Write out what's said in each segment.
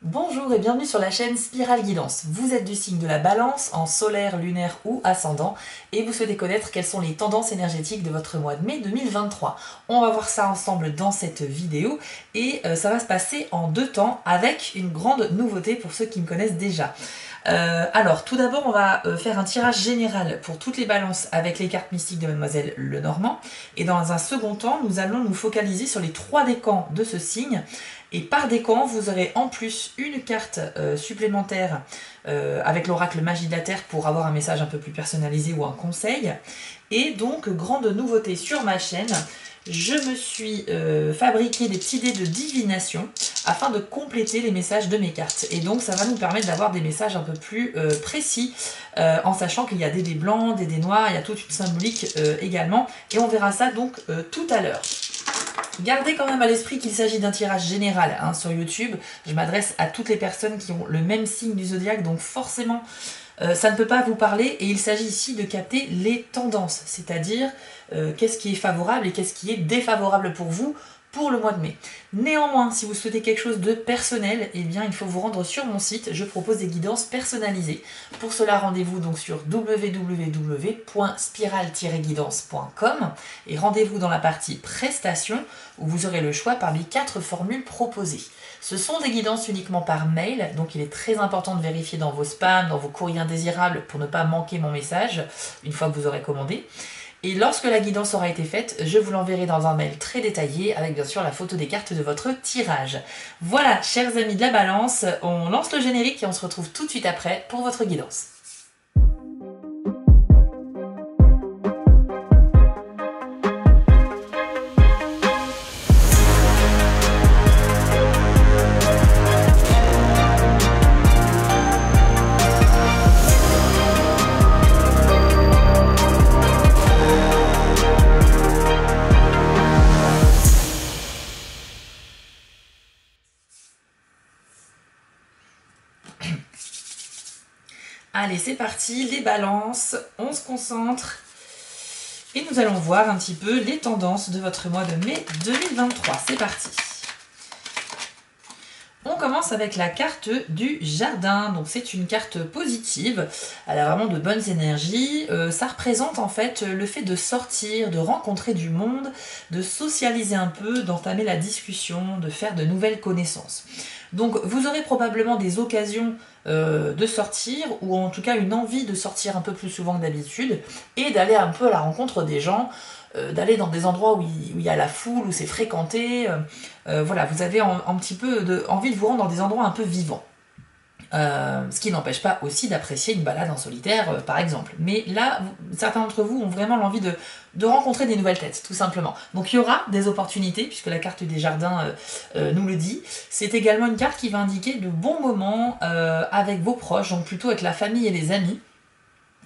Bonjour et bienvenue sur la chaîne Spirale Guidance. Vous êtes du signe de la Balance, en solaire, lunaire ou ascendant, et vous souhaitez connaître quelles sont les tendances énergétiques de votre mois de mai 2023. On va voir ça ensemble dans cette vidéo, et ça va se passer en deux temps, avec une grande nouveauté pour ceux qui me connaissent déjà. Alors, tout d'abord, on va faire un tirage général pour toutes les balances avec les cartes mystiques de Mademoiselle Lenormand. Et dans un second temps, nous allons nous focaliser sur les 3 décans de ce signe. Et par décan, vous aurez en plus une carte supplémentaire avec l'oracle Magie de la Terre pour avoir un message un peu plus personnalisé ou un conseil. Et donc, grande nouveauté sur ma chaîne, je me suis fabriqué des petits dés de divination afin de compléter les messages de mes cartes. Et donc ça va nous permettre d'avoir des messages un peu plus précis, en sachant qu'il y a des dés blancs, des dés noirs, il y a toute une symbolique également. Et on verra ça donc tout à l'heure. Gardez quand même à l'esprit qu'il s'agit d'un tirage général sur YouTube. Je m'adresse à toutes les personnes qui ont le même signe du zodiaque, donc forcément ça ne peut pas vous parler, et il s'agit ici de capter les tendances, c'est-à-dire qu'est-ce qui est favorable et qu'est-ce qui est défavorable pour vous pour le mois de mai. Néanmoins, si vous souhaitez quelque chose de personnel, eh bien il faut vous rendre sur mon site, je propose des guidances personnalisées. Pour cela, rendez-vous donc sur www.spiral-guidance.com et rendez-vous dans la partie prestations où vous aurez le choix parmi 4 formules proposées. Ce sont des guidances uniquement par mail, donc il est très important de vérifier dans vos spams, dans vos courriers indésirables pour ne pas manquer mon message une fois que vous aurez commandé. Et lorsque la guidance aura été faite, je vous l'enverrai dans un mail très détaillé avec bien sûr la photo des cartes de votre tirage. Voilà, chers amis de la Balance, on lance le générique et on se retrouve tout de suite après pour votre guidance. Allez, c'est parti, les balances, on se concentre et nous allons voir un petit peu les tendances de votre mois de mai 2023. C'est parti. On commence avec la carte du jardin, donc c'est une carte positive, elle a vraiment de bonnes énergies, ça représente en fait le fait de sortir, de rencontrer du monde, de socialiser un peu, d'entamer la discussion, de faire de nouvelles connaissances. Donc vous aurez probablement des occasions de sortir, ou en tout cas une envie de sortir un peu plus souvent que d'habitude, et d'aller un peu à la rencontre des gens, d'aller dans des endroits où il y a la foule, où c'est fréquenté. Voilà, vous avez un petit peu envie de vous rendre dans des endroits un peu vivants. Ce qui n'empêche pas aussi d'apprécier une balade en solitaire, par exemple. Mais là, certains d'entre vous ont vraiment l'envie de rencontrer des nouvelles têtes, tout simplement. Donc il y aura des opportunités, puisque la carte des jardins nous le dit. C'est également une carte qui va indiquer de bons moments avec vos proches, donc plutôt avec la famille et les amis.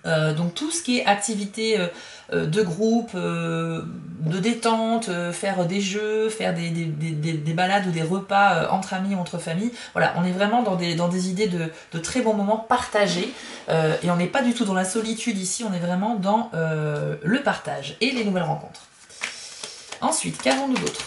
Donc tout ce qui est activité de groupe, de détente, faire des jeux, faire des balades ou des repas entre amis ou entre familles. Voilà, on est vraiment dans des idées de très bons moments partagés, et on n'est pas du tout dans la solitude ici, on est vraiment dans le partage et les nouvelles rencontres. Ensuite, qu'avons-nous d'autre?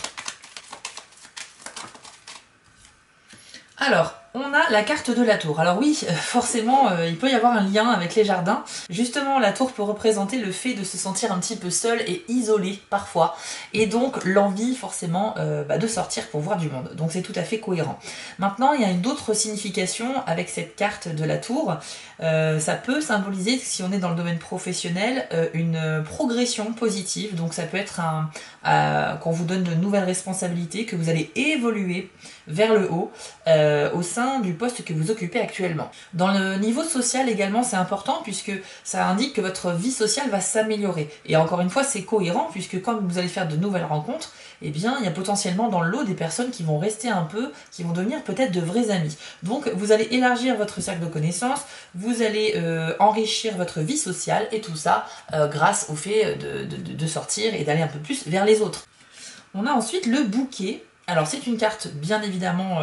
Alors, on a la carte de la tour. Alors oui, forcément, il peut y avoir un lien avec les jardins. Justement, la tour peut représenter le fait de se sentir un petit peu seul et isolé parfois. Et donc, l'envie forcément de sortir pour voir du monde. Donc c'est tout à fait cohérent. Maintenant, il y a une autre signification avec cette carte de la tour. Ça peut symboliser, si on est dans le domaine professionnel, une progression positive. Donc ça peut être qu'on vous donne de nouvelles responsabilités, que vous allez évoluer vers le haut au sein du poste que vous occupez actuellement. Dans le niveau social également, c'est important puisque ça indique que votre vie sociale va s'améliorer. Et encore une fois, c'est cohérent puisque quand vous allez faire de nouvelles rencontres, eh bien, il y a potentiellement dans le lot des personnes qui vont rester un peu, qui vont devenir peut-être de vrais amis. Donc, vous allez élargir votre cercle de connaissances, vous allez enrichir votre vie sociale et tout ça grâce au fait de sortir et d'aller un peu plus vers les autres. On a ensuite le bouquet. Alors c'est une carte bien évidemment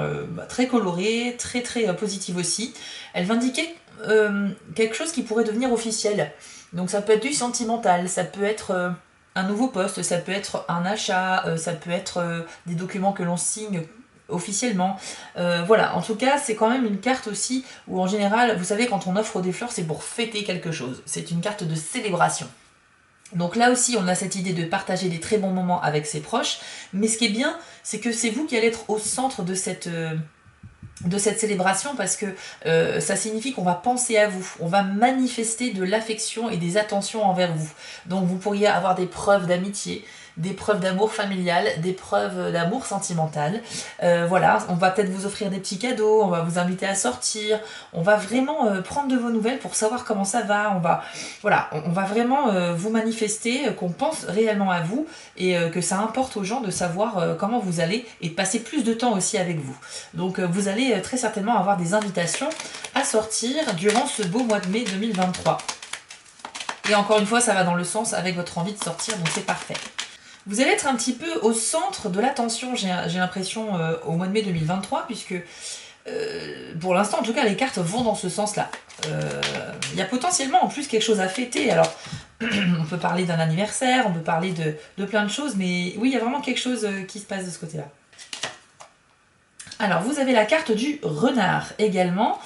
très colorée, très positive aussi. Elle va indiquer quelque chose qui pourrait devenir officiel. Donc ça peut être du sentimental, ça peut être un nouveau poste, ça peut être un achat, ça peut être des documents que l'on signe officiellement. Voilà, en tout cas, c'est quand même une carte aussi où en général, vous savez, quand on offre des fleurs, c'est pour fêter quelque chose. C'est une carte de célébration. Donc là aussi, on a cette idée de partager des très bons moments avec ses proches, mais ce qui est bien, c'est que c'est vous qui allez être au centre de cette célébration parce que ça signifie qu'on va penser à vous, on va manifester de l'affection et des attentions envers vous. Donc vous pourriez avoir des preuves d'amitié, des preuves d'amour familial, des preuves d'amour sentimental. Voilà, on va peut-être vous offrir des petits cadeaux, on va vous inviter à sortir, on va vraiment prendre de vos nouvelles pour savoir comment ça va, on va vraiment vous manifester qu'on pense réellement à vous et que ça importe aux gens de savoir comment vous allez et de passer plus de temps aussi avec vous. Donc vous allez très certainement avoir des invitations à sortir durant ce beau mois de mai 2023. Et encore une fois, ça va dans le sens avec votre envie de sortir, donc c'est parfait. Vous allez être un petit peu au centre de l'attention, j'ai l'impression, au mois de mai 2023, puisque pour l'instant, en tout cas, les cartes vont dans ce sens-là. Il y a potentiellement en plus quelque chose à fêter. Alors, on peut parler d'un anniversaire, on peut parler de plein de choses, mais oui, il y a vraiment quelque chose qui se passe de ce côté-là. Alors, vous avez la carte du renard également.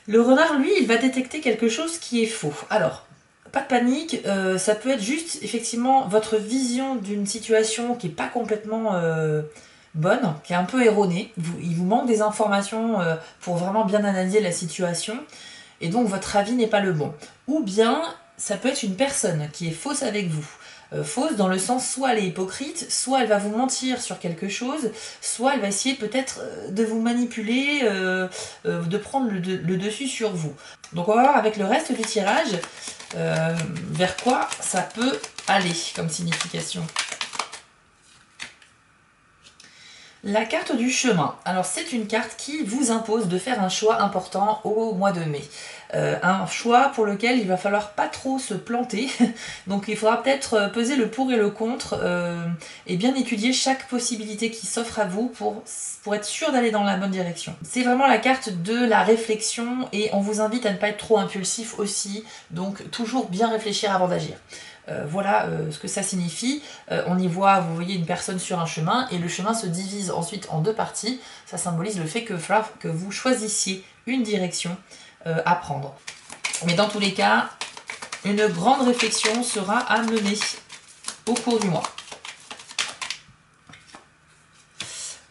Le renard, lui, il va détecter quelque chose qui est faux. Alors, pas de panique, ça peut être juste, effectivement, votre vision d'une situation qui n'est pas complètement bonne, qui est un peu erronée. Il vous manque des informations pour vraiment bien analyser la situation, et donc votre avis n'est pas le bon. Ou bien, ça peut être une personne qui est fausse avec vous. Fausse dans le sens, soit elle est hypocrite, soit elle va vous mentir sur quelque chose, soit elle va essayer peut-être de vous manipuler, de prendre le dessus sur vous. Donc on va voir avec le reste du tirage vers quoi ça peut aller comme signification. La carte du chemin. Alors c'est une carte qui vous impose de faire un choix important au mois de mai. Un choix pour lequel il va falloir pas trop se planter. Donc il faudra peut-être peser le pour et le contre et bien étudier chaque possibilité qui s'offre à vous pour être sûr d'aller dans la bonne direction. C'est vraiment la carte de la réflexion et on vous invite à ne pas être trop impulsif aussi. Donc toujours bien réfléchir avant d'agir. Voilà ce que ça signifie. On y voit, vous voyez une personne sur un chemin et le chemin se divise ensuite en deux parties. Ça symbolise le fait que vous choisissiez une direction à prendre. Mais dans tous les cas, une grande réflexion sera à mener au cours du mois.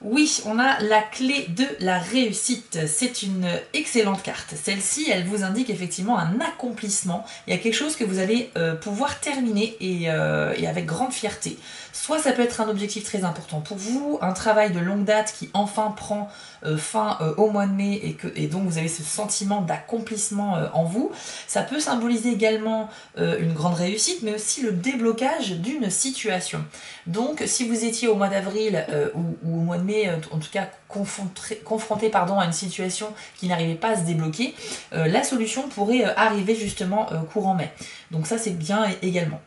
Oui, on a la clé de la réussite. C'est une excellente carte. Celle-ci, elle vous indique effectivement un accomplissement. Il y a quelque chose que vous allez pouvoir terminer et avec grande fierté. Soit ça peut être un objectif très important pour vous, un travail de longue date qui enfin prend fin au mois de mai et donc vous avez ce sentiment d'accomplissement en vous. Ça peut symboliser également une grande réussite, mais aussi le déblocage d'une situation. Donc si vous étiez au mois d'avril ou au mois de mai, en tout cas confronté à une situation qui n'arrivait pas à se débloquer, la solution pourrait arriver justement courant mai. Donc ça c'est bien également.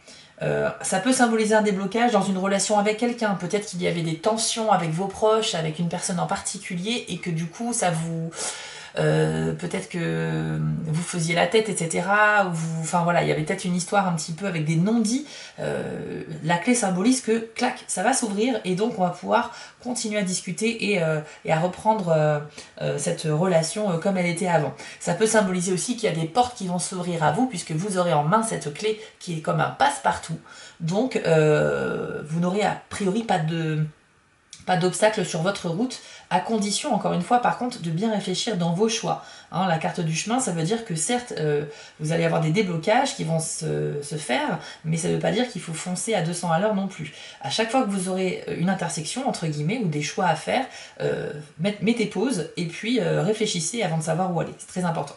Ça peut symboliser un déblocage dans une relation avec quelqu'un. Peut-être qu'il y avait des tensions avec vos proches, avec une personne en particulier, et que du coup, ça vous... peut-être que vous faisiez la tête, etc. Enfin voilà, il y avait peut-être une histoire un petit peu avec des non-dits. La clé symbolise que, clac, ça va s'ouvrir, et donc on va pouvoir continuer à discuter et à reprendre cette relation comme elle était avant. Ça peut symboliser aussi qu'il y a des portes qui vont s'ouvrir à vous, puisque vous aurez en main cette clé qui est comme un passe-partout. Donc vous n'aurez a priori pas d'obstacle sur votre route, à condition, encore une fois, par contre, de bien réfléchir dans vos choix. Hein, la carte du chemin, ça veut dire que certes, vous allez avoir des déblocages qui vont se faire, mais ça ne veut pas dire qu'il faut foncer à 200 à l'heure non plus. À chaque fois que vous aurez une intersection, entre guillemets, ou des choix à faire, mettez pause et puis réfléchissez avant de savoir où aller. C'est très important.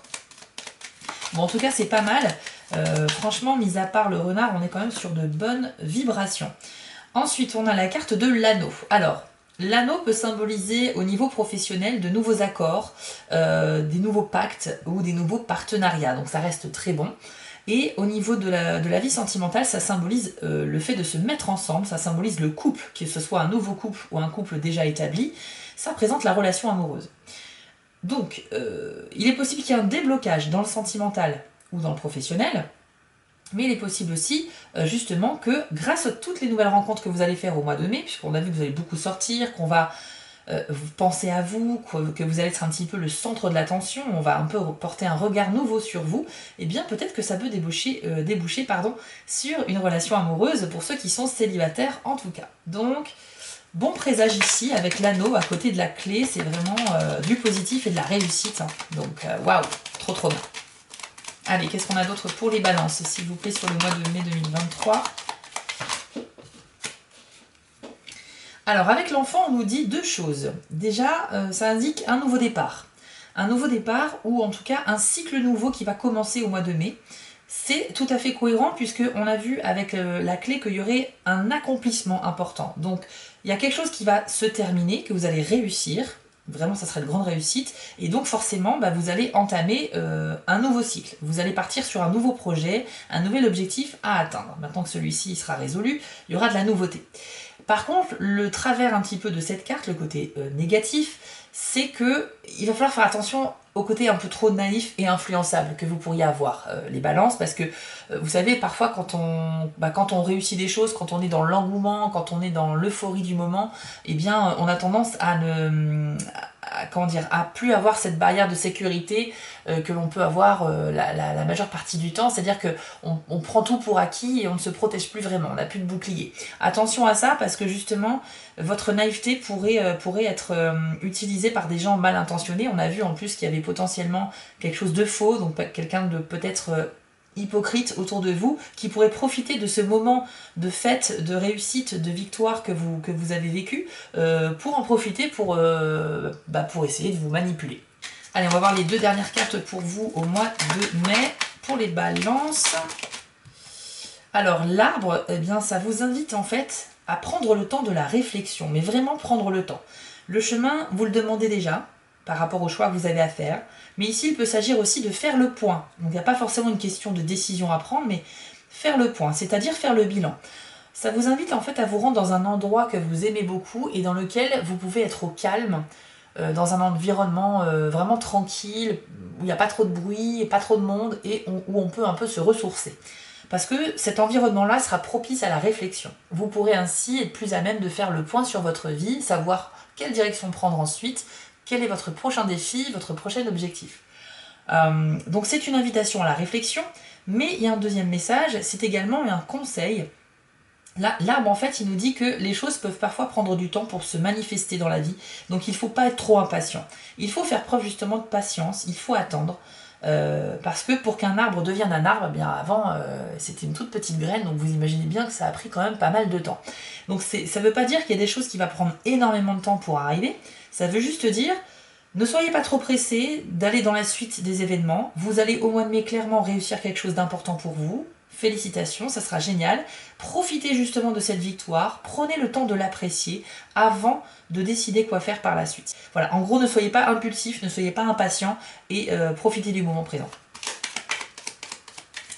Bon, en tout cas, c'est pas mal. Franchement, mis à part le renard, on est quand même sur de bonnes vibrations. Ensuite, on a la carte de l'anneau. Alors, l'anneau peut symboliser au niveau professionnel de nouveaux accords, des nouveaux pactes ou des nouveaux partenariats. Donc ça reste très bon. Et au niveau de la vie sentimentale, ça symbolise le fait de se mettre ensemble, ça symbolise le couple, que ce soit un nouveau couple ou un couple déjà établi. Ça représente la relation amoureuse. Donc, il est possible qu'il y ait un déblocage dans le sentimental ou dans le professionnel. Mais il est possible aussi, justement, que grâce à toutes les nouvelles rencontres que vous allez faire au mois de mai, puisqu'on a vu que vous allez beaucoup sortir, qu'on va vous pensez à vous, que vous allez être un petit peu le centre de l'attention, on va un peu porter un regard nouveau sur vous, et bien peut-être que ça peut déboucher sur une relation amoureuse pour ceux qui sont célibataires en tout cas. Donc, bon présage ici avec l'anneau à côté de la clé, c'est vraiment du positif et de la réussite. Hein. Donc, waouh, trop bien. Allez, qu'est-ce qu'on a d'autre pour les balances, s'il vous plaît, sur le mois de mai 2023 ? Alors, avec l'enfant, on nous dit deux choses. Déjà, ça indique un nouveau départ. Un nouveau départ, ou en tout cas un cycle nouveau qui va commencer au mois de mai. C'est tout à fait cohérent puisqu'on a vu avec la clé qu'il y aurait un accomplissement important. Donc, il y a quelque chose qui va se terminer, que vous allez réussir. Vraiment, ça serait de grande réussite. Et donc, forcément, vous allez entamer un nouveau cycle. Vous allez partir sur un nouveau projet, un nouvel objectif à atteindre. Maintenant que celui-ci sera résolu, il y aura de la nouveauté. Par contre, le travers un petit peu de cette carte, le côté négatif, c'est que il va falloir faire attention au côté un peu trop naïf et influençable que vous pourriez avoir, les balances, parce que vous savez, parfois quand on réussit des choses, quand on est dans l'engouement, quand on est dans l'euphorie du moment, eh bien on a tendance à plus avoir cette barrière de sécurité que l'on peut avoir la majeure partie du temps, c'est-à-dire que on prend tout pour acquis et on ne se protège plus vraiment, on n'a plus de bouclier. Attention à ça parce que justement votre naïveté pourrait être utilisée par des gens mal intentionnés. On a vu en plus qu'il y avait potentiellement quelque chose de faux, donc quelqu'un de peut-être hypocrite autour de vous, qui pourrait profiter de ce moment de fête, de réussite, de victoire que vous avez vécu, pour en profiter pour essayer de vous manipuler. Allez, on va voir les deux dernières cartes pour vous au mois de mai, pour les balances. Alors, l'arbre, eh bien, ça vous invite en fait à prendre le temps de la réflexion, mais vraiment prendre le temps. Le chemin, vous le demandez déjà, par rapport au choix que vous avez à faire. Mais ici, il peut s'agir aussi de faire le point. Donc, il n'y a pas forcément une question de décision à prendre, mais faire le point, c'est-à-dire faire le bilan. Ça vous invite en fait à vous rendre dans un endroit que vous aimez beaucoup et dans lequel vous pouvez être au calme, dans un environnement vraiment tranquille, où il n'y a pas trop de bruit, et pas trop de monde, et où on peut un peu se ressourcer. Parce que cet environnement-là sera propice à la réflexion. Vous pourrez ainsi être plus à même de faire le point sur votre vie, savoir quelle direction prendre ensuite, quel est votre prochain défi, votre prochain objectif. Donc c'est une invitation à la réflexion, mais il y a un deuxième message, c'est également un conseil. Là, l'arbre, en fait, il nous dit que les choses peuvent parfois prendre du temps pour se manifester dans la vie, donc il ne faut pas être trop impatient. Il faut faire preuve justement de patience, il faut attendre, parce que pour qu'un arbre devienne un arbre, eh bien avant, c'était une toute petite graine, donc vous imaginez bien que ça a pris quand même pas mal de temps. Donc ça ne veut pas dire qu'il y a des choses qui vont prendre énormément de temps pour arriver, ça veut juste dire, ne soyez pas trop pressés d'aller dans la suite des événements, vous allez au mois de mai clairement réussir quelque chose d'important pour vous. Félicitations, ça sera génial. Profitez justement de cette victoire, prenez le temps de l'apprécier avant de décider quoi faire par la suite. Voilà, en gros, ne soyez pas impulsif, ne soyez pas impatient et profitez du moment présent.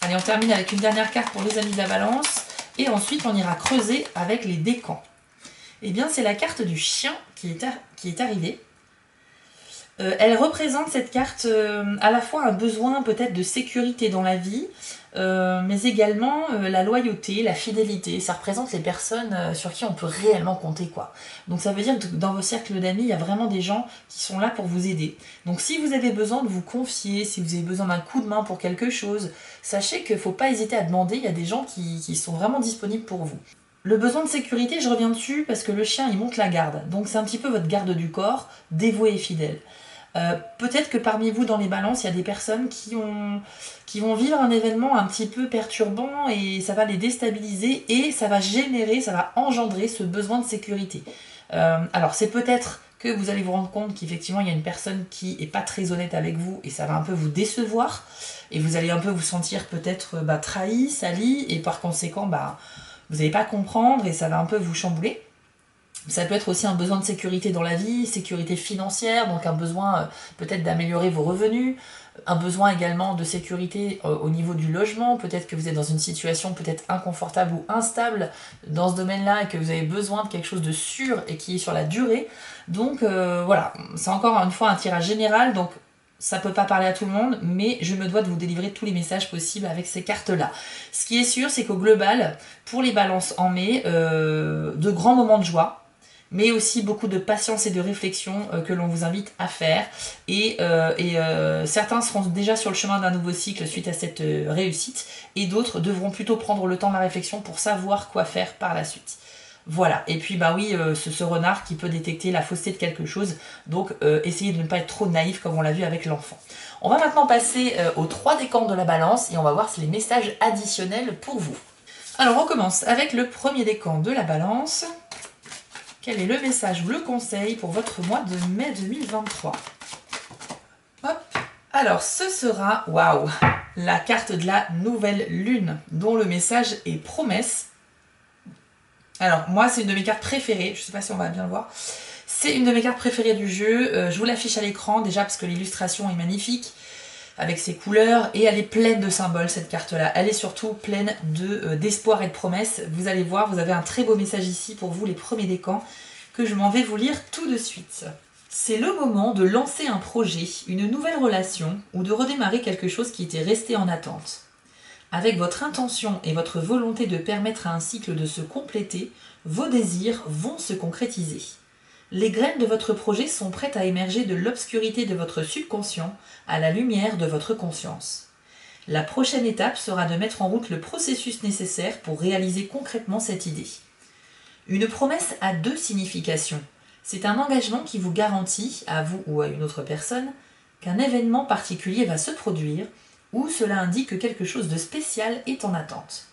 Allez, on termine avec une dernière carte pour les amis de la Balance et ensuite on ira creuser avec les décans. Eh bien, c'est la carte du chien qui est arrivée. Elle représente cette carte à la fois un besoin peut-être de sécurité dans la vie, mais également la loyauté, la fidélité. Ça représente les personnes sur qui on peut réellement compter, quoi. Donc ça veut dire que dans vos cercles d'amis, il y a vraiment des gens qui sont là pour vous aider. Donc si vous avez besoin de vous confier, si vous avez besoin d'un coup de main pour quelque chose, sachez qu'il ne faut pas hésiter à demander, il y a des gens qui sont vraiment disponibles pour vous. Le besoin de sécurité, je reviens dessus parce que le chien, il monte la garde. Donc c'est un petit peu votre garde du corps, dévoué et fidèle. Peut-être que parmi vous dans les balances, il y a des personnes qui vont vivre un événement un petit peu perturbant et ça va les déstabiliser et ça va engendrer ce besoin de sécurité. Alors c'est peut-être que vous allez vous rendre compte qu'effectivement il y a une personne qui n'est pas très honnête avec vous et ça va un peu vous décevoir et vous allez un peu vous sentir peut-être trahi, sali et par conséquent vous n'allez pas comprendre et ça va un peu vous chambouler. Ça peut être aussi un besoin de sécurité dans la vie, sécurité financière, donc un besoin peut-être d'améliorer vos revenus, un besoin également de sécurité au niveau du logement, peut-être que vous êtes dans une situation peut-être inconfortable ou instable dans ce domaine-là et que vous avez besoin de quelque chose de sûr et qui est sur la durée. Donc voilà, c'est encore une fois un tirage général, donc ça peut pas parler à tout le monde, mais je me dois de vous délivrer tous les messages possibles avec ces cartes-là. Ce qui est sûr, c'est qu'au global, pour les balances en mai, de grands moments de joie, mais aussi beaucoup de patience et de réflexion que l'on vous invite à faire. Et certains seront déjà sur le chemin d'un nouveau cycle suite à cette réussite, et d'autres devront plutôt prendre le temps de la réflexion pour savoir quoi faire par la suite. Voilà, et puis bah oui, ce renard qui peut détecter la fausseté de quelque chose, donc essayez de ne pas être trop naïf comme on l'a vu avec l'enfant. On va maintenant passer aux 3 décans de la balance et on va voir les messages additionnels pour vous. Alors on commence avec le premier décan de la balance. Quel est le message ou le conseil pour votre mois de mai 2023? Hop. Alors ce sera, waouh, la carte de la nouvelle lune, dont le message est promesse. Alors moi c'est une de mes cartes préférées, je ne sais pas si on va bien le voir. C'est une de mes cartes préférées du jeu, je vous l'affiche à l'écran déjà parce que l'illustration est magnifique, avec ses couleurs, et elle est pleine de symboles cette carte-là. Elle est surtout pleine d'espoir et de promesses. Vous allez voir, vous avez un très beau message ici pour vous, les premiers décans, que je m'en vais vous lire tout de suite. C'est le moment de lancer un projet, une nouvelle relation, ou de redémarrer quelque chose qui était resté en attente. Avec votre intention et votre volonté de permettre à un cycle de se compléter, vos désirs vont se concrétiser. Les graines de votre projet sont prêtes à émerger de l'obscurité de votre subconscient à la lumière de votre conscience. La prochaine étape sera de mettre en route le processus nécessaire pour réaliser concrètement cette idée. Une promesse a 2 significations. C'est un engagement qui vous garantit, à vous ou à une autre personne, qu'un événement particulier va se produire, ou cela indique que quelque chose de spécial est en attente.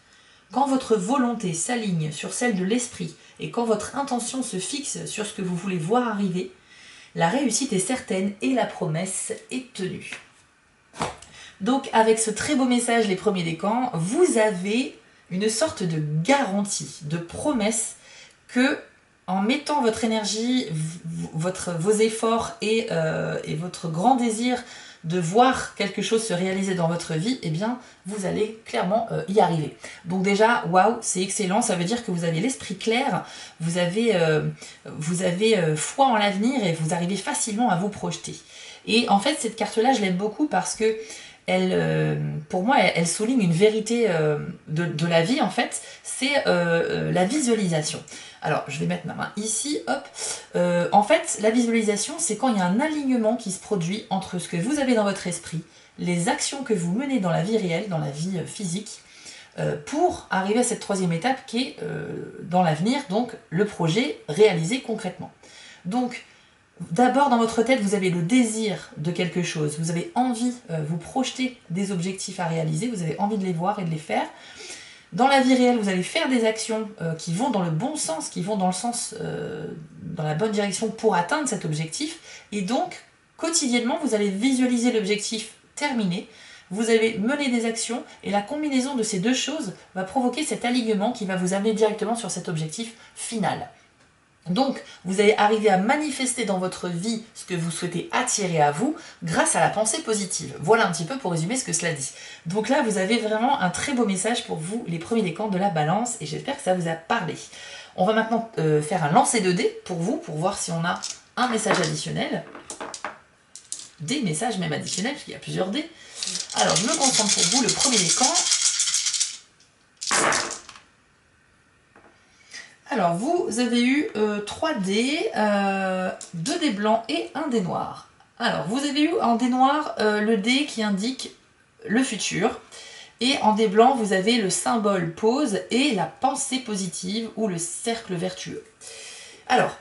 Quand votre volonté s'aligne sur celle de l'esprit et quand votre intention se fixe sur ce que vous voulez voir arriver, la réussite est certaine et la promesse est tenue. Donc avec ce très beau message, les premiers décans, vous avez une sorte de garantie, de promesse que en mettant votre énergie, vos efforts et votre grand désir de voir quelque chose se réaliser dans votre vie, eh bien, vous allez clairement y arriver. Donc déjà, waouh, c'est excellent, ça veut dire que vous avez l'esprit clair, vous avez foi en l'avenir et vous arrivez facilement à vous projeter. Et en fait, cette carte-là, je l'aime beaucoup parce que pour moi, elle souligne une vérité de la vie, en fait, c'est la visualisation. Alors, je vais mettre ma main ici, hop. En fait, la visualisation, c'est quand il y a un alignement qui se produit entre ce que vous avez dans votre esprit, les actions que vous menez dans la vie réelle, dans la vie physique, pour arriver à cette 3e étape qui est dans l'avenir, donc le projet réalisé concrètement. Donc, d'abord, dans votre tête, vous avez le désir de quelque chose, vous avez envie, vous projetez des objectifs à réaliser, vous avez envie de les voir et de les faire. Dans la vie réelle, vous allez faire des actions qui vont dans le bon sens, qui vont dans le sens, dans la bonne direction pour atteindre cet objectif. Et donc, quotidiennement, vous allez visualiser l'objectif terminé, vous allez mener des actions, et la combinaison de ces 2 choses va provoquer cet alignement qui va vous amener directement sur cet objectif final. Donc, vous allez arriver à manifester dans votre vie ce que vous souhaitez attirer à vous grâce à la pensée positive. Voilà un petit peu pour résumer ce que cela dit. Donc là, vous avez vraiment un très beau message pour vous, les premiers décans de la balance, et j'espère que ça vous a parlé. On va maintenant faire un lancer de dés pour vous, pour voir si on a un message additionnel. Des messages même additionnels, parce qu'il y a plusieurs dés. Alors, je me concentre pour vous, le premier décan. Alors, vous avez eu 3 dés, 2 dés blancs et 1 dé noir. Alors, vous avez eu en dé noir le dé qui indique le futur. Et en dé blanc, vous avez le symbole pause et la pensée positive ou le cercle vertueux. Alors,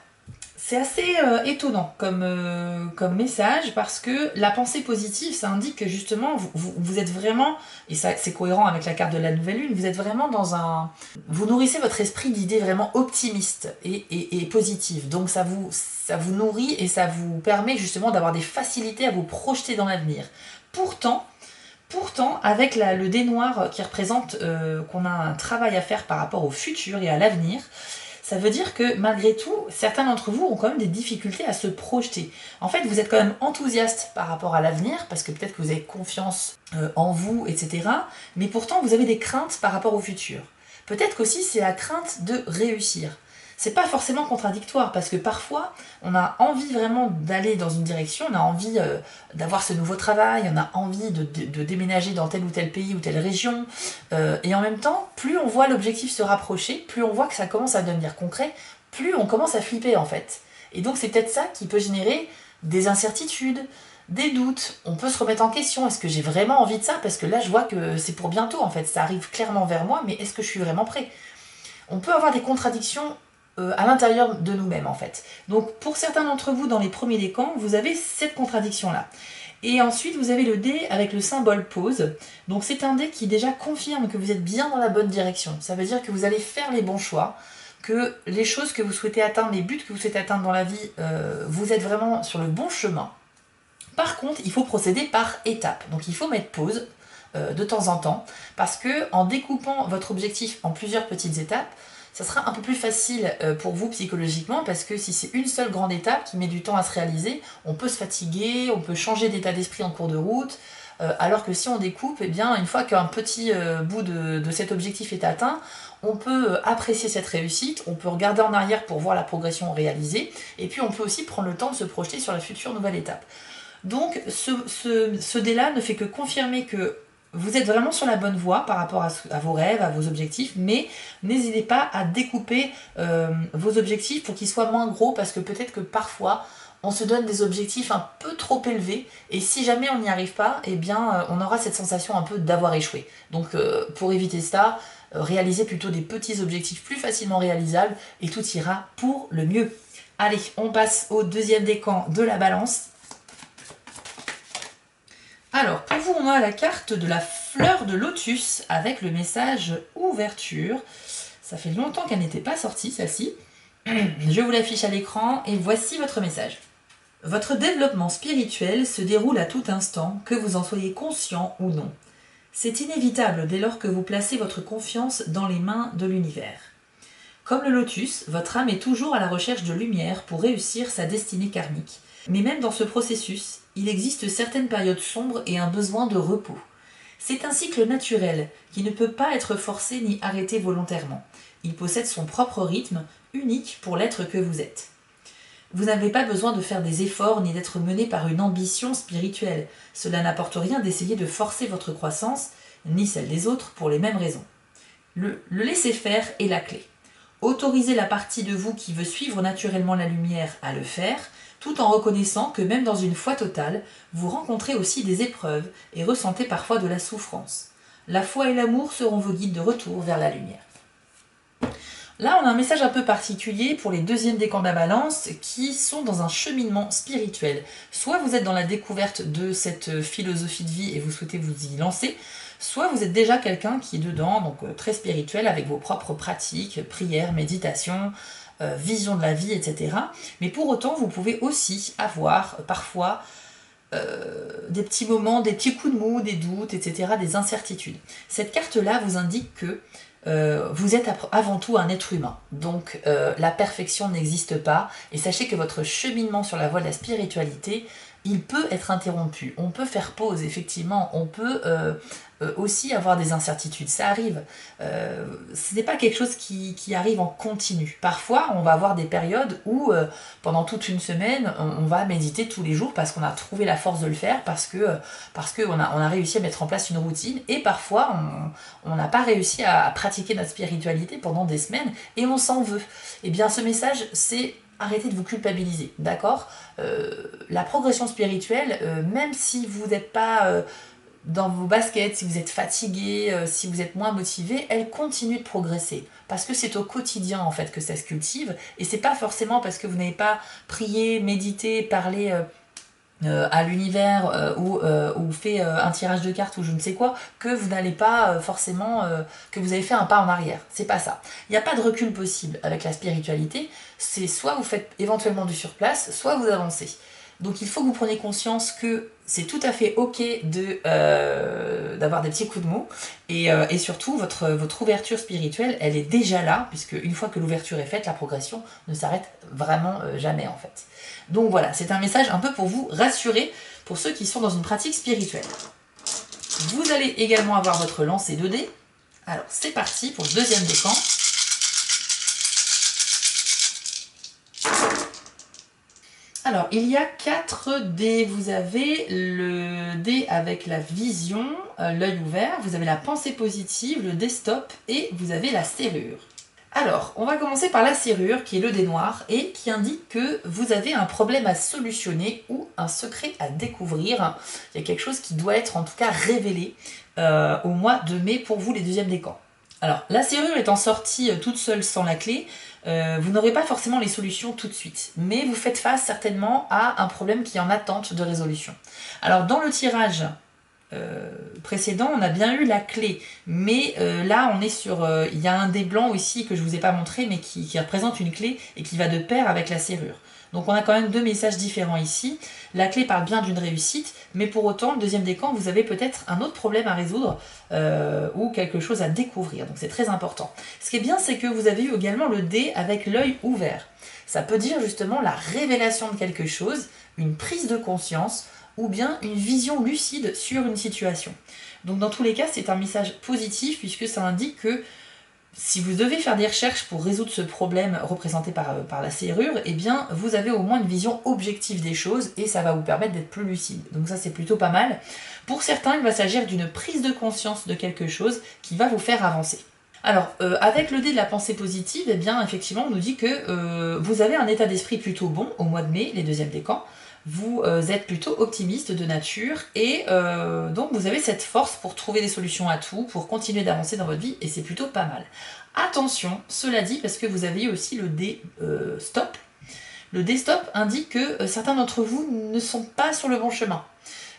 c'est assez étonnant comme message parce que la pensée positive, ça indique que justement, vous êtes vraiment, et ça c'est cohérent avec la carte de la nouvelle lune, vous êtes vraiment dans un... Vous nourrissez votre esprit d'idées vraiment optimistes et positives. Donc ça vous nourrit et ça vous permet justement d'avoir des facilités à vous projeter dans l'avenir. Pourtant, avec le dé noir qui représente qu'on a un travail à faire par rapport au futur et à l'avenir, ça veut dire que malgré tout, certains d'entre vous ont quand même des difficultés à se projeter. En fait, vous êtes quand même enthousiaste par rapport à l'avenir, parce que peut-être que vous avez confiance en vous, etc. Mais pourtant, vous avez des craintes par rapport au futur. Peut-être qu'aussi, c'est la crainte de réussir. C'est pas forcément contradictoire, parce que parfois, on a envie vraiment d'aller dans une direction, on a envie d'avoir ce nouveau travail, on a envie de déménager dans tel ou tel pays ou telle région, et en même temps, plus on voit l'objectif se rapprocher, plus on voit que ça commence à devenir concret, plus on commence à flipper en fait. Et donc c'est peut-être ça qui peut générer des incertitudes, des doutes. On peut se remettre en question, est-ce que j'ai vraiment envie de ça? Parce que là je vois que c'est pour bientôt en fait, ça arrive clairement vers moi, mais est-ce que je suis vraiment prêt? On peut avoir des contradictions à l'intérieur de nous-mêmes en fait. Donc pour certains d'entre vous dans les premiers décans, vous avez cette contradiction-là. Et ensuite, vous avez le dé avec le symbole pause. Donc c'est un dé qui déjà confirme que vous êtes bien dans la bonne direction. Ça veut dire que vous allez faire les bons choix, que les choses que vous souhaitez atteindre, les buts que vous souhaitez atteindre dans la vie, vous êtes vraiment sur le bon chemin. Par contre, il faut procéder par étapes. Donc il faut mettre pause de temps en temps, parce que en découpant votre objectif en plusieurs petites étapes, ça sera un peu plus facile pour vous psychologiquement, parce que si c'est une seule grande étape qui met du temps à se réaliser, on peut se fatiguer, on peut changer d'état d'esprit en cours de route, alors que si on découpe, eh bien, une fois qu'un petit bout de cet objectif est atteint, on peut apprécier cette réussite, on peut regarder en arrière pour voir la progression réalisée, et puis on peut aussi prendre le temps de se projeter sur la future nouvelle étape. Donc ce dé-là ne fait que confirmer que vous êtes vraiment sur la bonne voie par rapport à vos rêves, à vos objectifs, mais n'hésitez pas à découper vos objectifs pour qu'ils soient moins gros, parce que peut-être que parfois on se donne des objectifs un peu trop élevés, et si jamais on n'y arrive pas, eh bien on aura cette sensation un peu d'avoir échoué. Donc pour éviter ça, réalisez plutôt des petits objectifs plus facilement réalisables, et tout ira pour le mieux. Allez, on passe au deuxième décan de la balance. Alors, pour vous, on a la carte de la fleur de lotus avec le message ouverture. Ça fait longtemps qu'elle n'était pas sortie, celle-ci. Je vous l'affiche à l'écran et voici votre message. Votre développement spirituel se déroule à tout instant, que vous en soyez conscient ou non. C'est inévitable dès lors que vous placez votre confiance dans les mains de l'univers. Comme le lotus, votre âme est toujours à la recherche de lumière pour réussir sa destinée karmique. Mais même dans ce processus, il existe certaines périodes sombres et un besoin de repos. C'est un cycle naturel qui ne peut pas être forcé ni arrêté volontairement. Il possède son propre rythme, unique pour l'être que vous êtes. Vous n'avez pas besoin de faire des efforts ni d'être mené par une ambition spirituelle. Cela n'apporte rien d'essayer de forcer votre croissance, ni celle des autres, pour les mêmes raisons. Le laisser-faire est la clé. Autorisez la partie de vous qui veut suivre naturellement la lumière à le faire, tout en reconnaissant que même dans une foi totale, vous rencontrez aussi des épreuves et ressentez parfois de la souffrance. La foi et l'amour seront vos guides de retour vers la lumière. Là, on a un message un peu particulier pour les deuxièmes décans de la balance qui sont dans un cheminement spirituel. Soit vous êtes dans la découverte de cette philosophie de vie et vous souhaitez vous y lancer, soit vous êtes déjà quelqu'un qui est dedans, donc très spirituel, avec vos propres pratiques, prières, méditation, vision de la vie, etc. Mais pour autant, vous pouvez aussi avoir parfois des petits moments, des petits coups de mou, des doutes, etc., des incertitudes. Cette carte-là vous indique que vous êtes avant tout un être humain. Donc la perfection n'existe pas. Et sachez que votre cheminement sur la voie de la spiritualité, il peut être interrompu. On peut faire pause, effectivement. On peut aussi avoir des incertitudes. Ça arrive. Ce n'est pas quelque chose qui arrive en continu. Parfois, on va avoir des périodes où, pendant toute une semaine, on va méditer tous les jours parce qu'on a trouvé la force de le faire, parce qu'on a réussi à mettre en place une routine. Et parfois, on n'a pas réussi à pratiquer notre spiritualité pendant des semaines et on s'en veut. Eh bien, ce message, c'est arrêtez de vous culpabiliser, d'accord? La progression spirituelle, même si vous n'êtes pas dans vos baskets, si vous êtes fatigué, si vous êtes moins motivé, elle continue de progresser. Parce que c'est au quotidien en fait que ça se cultive. Et c'est pas forcément parce que vous n'avez pas prié, médité, parlé à l'univers ou fait un tirage de cartes ou je ne sais quoi, que vous n'allez pas forcément, que vous avez fait un pas en arrière. C'est pas ça. Il n'y a pas de recul possible avec la spiritualité. C'est soit vous faites éventuellement du surplace, soit vous avancez. Donc il faut que vous preniez conscience que c'est tout à fait ok d'avoir des petits coups de mou et surtout votre ouverture spirituelle elle est déjà là, puisque une fois que l'ouverture est faite, la progression ne s'arrête vraiment jamais en fait. Donc voilà, c'est un message un peu pour vous rassurer pour ceux qui sont dans une pratique spirituelle. Vous allez également avoir votre lancer de dés. Alors c'est parti pour le deuxième décan. Alors, il y a 4 dés. Vous avez le dé avec la vision, l'œil ouvert, vous avez la pensée positive, le dé stop et vous avez la serrure. Alors, on va commencer par la serrure, qui est le dé noir, et qui indique que vous avez un problème à solutionner ou un secret à découvrir. Il y a quelque chose qui doit être en tout cas révélé au mois de mai pour vous, les deuxièmes décans. Alors, la serrure étant sortie toute seule sans la clé, vous n'aurez pas forcément les solutions tout de suite, mais vous faites face certainement à un problème qui est en attente de résolution. Alors, dans le tirage précédent, on a bien eu la clé, mais là on est sur, il y a un dé blanc aussi que je vous ai pas montré, mais qui représente une clé et qui va de pair avec la serrure. Donc on a quand même deux messages différents ici. La clé parle bien d'une réussite, mais pour autant, le deuxième décan, vous avez peut-être un autre problème à résoudre ou quelque chose à découvrir. Donc c'est très important. Ce qui est bien, c'est que vous avez eu également le dé avec l'œil ouvert. Ça peut dire justement la révélation de quelque chose, une prise de conscience, ou bien une vision lucide sur une situation. Donc dans tous les cas, c'est un message positif puisque ça indique que si vous devez faire des recherches pour résoudre ce problème représenté par la serrure, eh bien vous avez au moins une vision objective des choses et ça va vous permettre d'être plus lucide. Donc ça c'est plutôt pas mal. Pour certains, il va s'agir d'une prise de conscience de quelque chose qui va vous faire avancer. Alors, avec le dé de la pensée positive, eh bien effectivement on nous dit que vous avez un état d'esprit plutôt bon au mois de mai, les deuxièmes décans. Vous êtes plutôt optimiste de nature et donc vous avez cette force pour trouver des solutions à tout, pour continuer d'avancer dans votre vie et c'est plutôt pas mal. Attention, cela dit, parce que vous avez aussi le dé stop. Le dé stop indique que certains d'entre vous ne sont pas sur le bon chemin.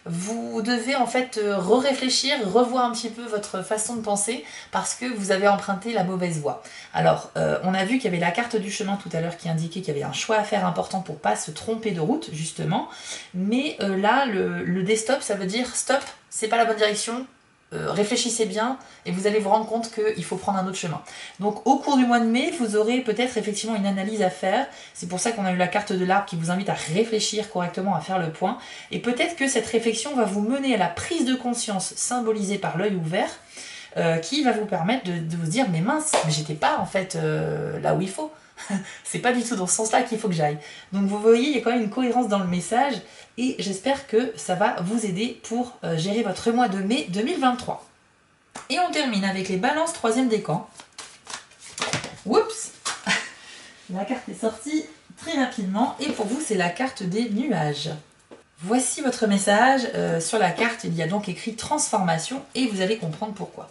Vous devez en fait réfléchir, revoir un petit peu votre façon de penser parce que vous avez emprunté la mauvaise voie. Alors, on a vu qu'il y avait la carte du chemin tout à l'heure qui indiquait qu'il y avait un choix à faire important pour pas se tromper de route, justement. Mais là, le dé-stop, ça veut dire stop, c'est pas la bonne direction, réfléchissez bien et vous allez vous rendre compte qu'il faut prendre un autre chemin. Donc au cours du mois de mai, vous aurez peut-être effectivement une analyse à faire. C'est pour ça qu'on a eu la carte de l'arbre qui vous invite à réfléchir correctement, à faire le point. Et peut-être que cette réflexion va vous mener à la prise de conscience symbolisée par l'œil ouvert, qui va vous permettre de vous dire mais mince, mais j'étais pas en fait là où il faut. C'est pas du tout dans ce sens-là qu'il faut que j'aille. Donc vous voyez, il y a quand même une cohérence dans le message et j'espère que ça va vous aider pour gérer votre mois de mai 2023. Et on termine avec les balances troisième décan. Oups. La carte est sortie très rapidement et pour vous c'est la carte des nuages. Voici votre message. Sur la carte il y a donc écrit transformation et vous allez comprendre pourquoi.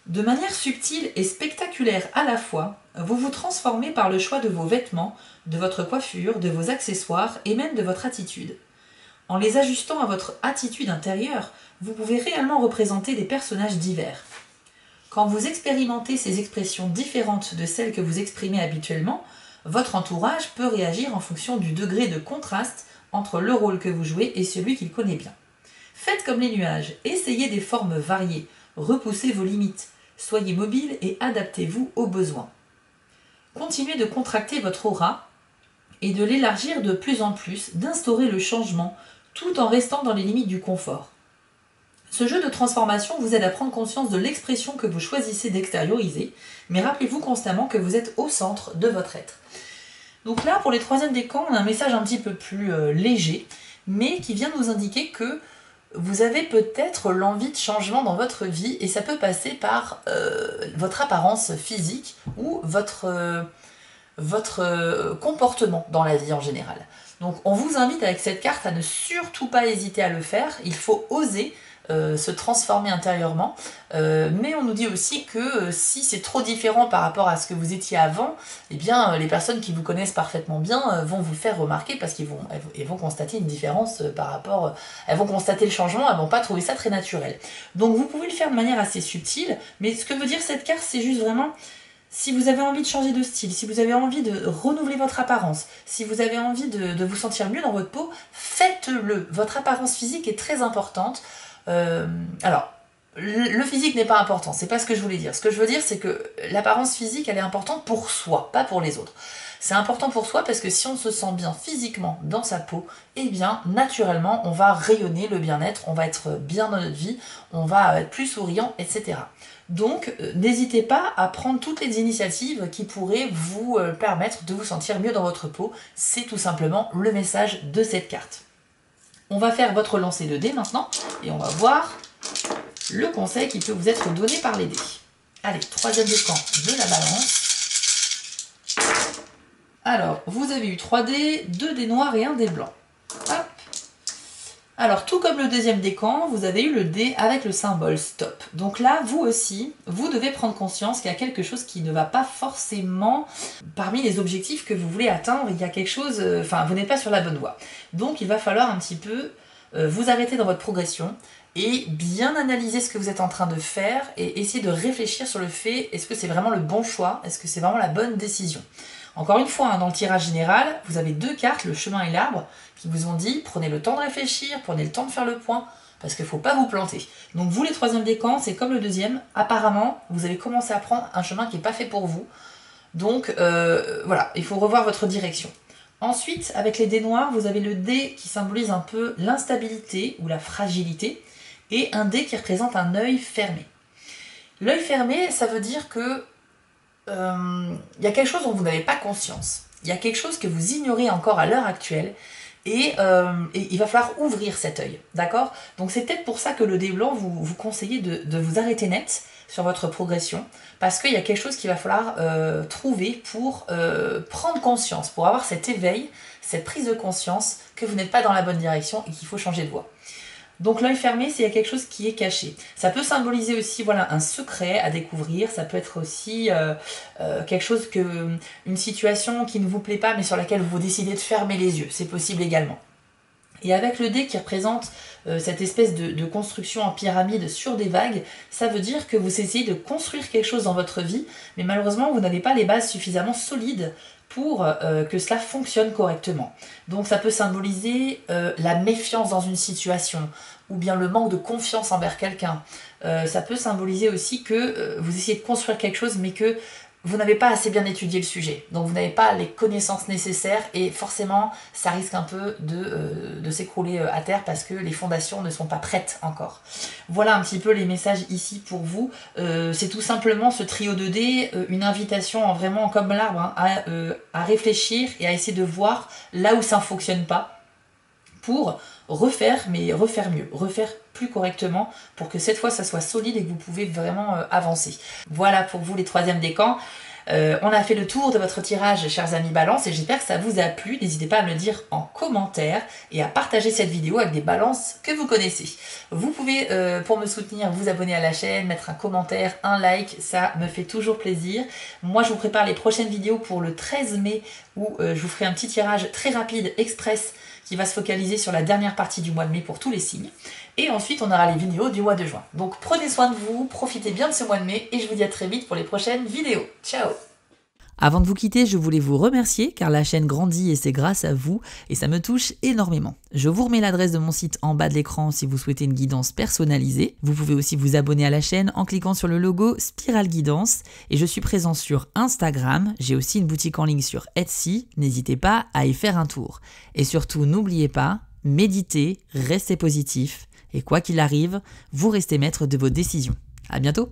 De manière subtile et spectaculaire à la fois, vous vous transformez par le choix de vos vêtements, de votre coiffure, de vos accessoires et même de votre attitude. En les ajustant à votre attitude intérieure, vous pouvez réellement représenter des personnages divers. Quand vous expérimentez ces expressions différentes de celles que vous exprimez habituellement, votre entourage peut réagir en fonction du degré de contraste entre le rôle que vous jouez et celui qu'il connaît bien. Faites comme les nuages, essayez des formes variées, repoussez vos limites, soyez mobile et adaptez-vous aux besoins. Continuez de contracter votre aura et de l'élargir de plus en plus, d'instaurer le changement tout en restant dans les limites du confort. Ce jeu de transformation vous aide à prendre conscience de l'expression que vous choisissez d'extérioriser, mais rappelez-vous constamment que vous êtes au centre de votre être. Donc là, pour les troisièmes décans, on a un message un petit peu plus léger, mais qui vient nous indiquer que vous avez peut-être l'envie de changement dans votre vie et ça peut passer par votre apparence physique ou votre comportement dans la vie en général. Donc on vous invite avec cette carte à ne surtout pas hésiter à le faire, il faut oser se transformer intérieurement, mais on nous dit aussi que si c'est trop différent par rapport à ce que vous étiez avant, eh bien les personnes qui vous connaissent parfaitement bien vont vous le faire remarquer parce qu'elles vont constater une différence par rapport, elles vont constater le changement, elles vont pas trouver ça très naturel. Donc vous pouvez le faire de manière assez subtile, mais ce que veut dire cette carte, c'est juste vraiment si vous avez envie de changer de style, si vous avez envie de renouveler votre apparence, si vous avez envie de vous sentir mieux dans votre peau, faites-le. Votre apparence physique est très importante. Alors, le physique n'est pas important, c'est pas ce que je voulais dire. Ce que je veux dire, c'est que l'apparence physique, elle est importante pour soi, pas pour les autres. C'est important pour soi parce que si on se sent bien physiquement dans sa peau, eh bien, naturellement, on va rayonner le bien-être, on va être bien dans notre vie, on va être plus souriant, etc. Donc, n'hésitez pas à prendre toutes les initiatives qui pourraient vous permettre de vous sentir mieux dans votre peau. C'est tout simplement le message de cette carte. On va faire votre lancer de dés maintenant et on va voir le conseil qui peut vous être donné par les dés. Allez, troisième décan de la balance. Alors, vous avez eu 3 dés, 2 dés noirs et 1 dé blanc. Hop. Alors, tout comme le deuxième décan, vous avez eu le dé avec le symbole stop. Donc là, vous aussi, vous devez prendre conscience qu'il y a quelque chose qui ne va pas forcément parmi les objectifs que vous voulez atteindre. Il y a quelque chose, enfin, vous n'êtes pas sur la bonne voie. Donc, il va falloir un petit peu vous arrêter dans votre progression et bien analyser ce que vous êtes en train de faire et essayer de réfléchir sur le fait, est-ce que c'est vraiment le bon choix? Est-ce que c'est vraiment la bonne décision? Encore une fois, dans le tirage général, vous avez 2 cartes, le chemin et l'arbre, qui vous ont dit prenez le temps de réfléchir, prenez le temps de faire le point, parce qu'il ne faut pas vous planter. Donc vous, les troisièmes décans, c'est comme le deuxième. Apparemment, vous avez commencé à prendre un chemin qui n'est pas fait pour vous. Donc voilà, il faut revoir votre direction. Ensuite, avec les dés noirs, vous avez le dé qui symbolise un peu l'instabilité ou la fragilité, et un dé qui représente un œil fermé. L'œil fermé, ça veut dire que y a quelque chose dont vous n'avez pas conscience. Il y a quelque chose que vous ignorez encore à l'heure actuelle et il va falloir ouvrir cet œil, d'accord? Donc c'est peut-être pour ça que le dé blanc vous conseille de vous arrêter net sur votre progression, parce qu'il y a quelque chose qu'il va falloir trouver pour prendre conscience, pour avoir cet éveil, cette prise de conscience que vous n'êtes pas dans la bonne direction et qu'il faut changer de voie. Donc l'œil fermé, c'est qu'il y a quelque chose qui est caché. Ça peut symboliser aussi voilà, un secret à découvrir, ça peut être aussi quelque chose une situation qui ne vous plaît pas mais sur laquelle vous décidez de fermer les yeux, c'est possible également. Et avec le dé qui représente cette espèce de construction en pyramide sur des vagues, ça veut dire que vous essayez de construire quelque chose dans votre vie, mais malheureusement vous n'avez pas les bases suffisamment solides pour que cela fonctionne correctement. Donc ça peut symboliser la méfiance dans une situation, ou bien le manque de confiance envers quelqu'un. Ça peut symboliser aussi que vous essayez de construire quelque chose, mais que vous n'avez pas assez bien étudié le sujet. Donc vous n'avez pas les connaissances nécessaires, et forcément ça risque un peu de s'écrouler à terre, parce que les fondations ne sont pas prêtes encore. Voilà un petit peu les messages ici pour vous. C'est tout simplement ce trio de dés, une invitation vraiment comme l'arbre à réfléchir et à essayer de voir là où ça ne fonctionne pas, pour refaire, mais refaire mieux, refaire plus correctement, pour que cette fois ça soit solide et que vous pouvez vraiment avancer. Voilà pour vous les troisièmes décans. On a fait le tour de votre tirage, chers amis Balance, et j'espère que ça vous a plu. N'hésitez pas à me le dire en commentaire et à partager cette vidéo avec des balances que vous connaissez. Vous pouvez, pour me soutenir, vous abonner à la chaîne, mettre un commentaire, un like, ça me fait toujours plaisir. Moi, je vous prépare les prochaines vidéos pour le 13 mai, où je vous ferai un petit tirage très rapide, express, qui va se focaliser sur la dernière partie du mois de mai pour tous les signes. Et ensuite, on aura les vidéos du mois de juin. Donc prenez soin de vous, profitez bien de ce mois de mai, et je vous dis à très vite pour les prochaines vidéos. Ciao! Avant de vous quitter, je voulais vous remercier car la chaîne grandit et c'est grâce à vous et ça me touche énormément. Je vous remets l'adresse de mon site en bas de l'écran si vous souhaitez une guidance personnalisée. Vous pouvez aussi vous abonner à la chaîne en cliquant sur le logo Spirale Guidance, et je suis présent sur Instagram. J'ai aussi une boutique en ligne sur Etsy, n'hésitez pas à y faire un tour. Et surtout, n'oubliez pas, méditez, restez positif et quoi qu'il arrive, vous restez maître de vos décisions. À bientôt!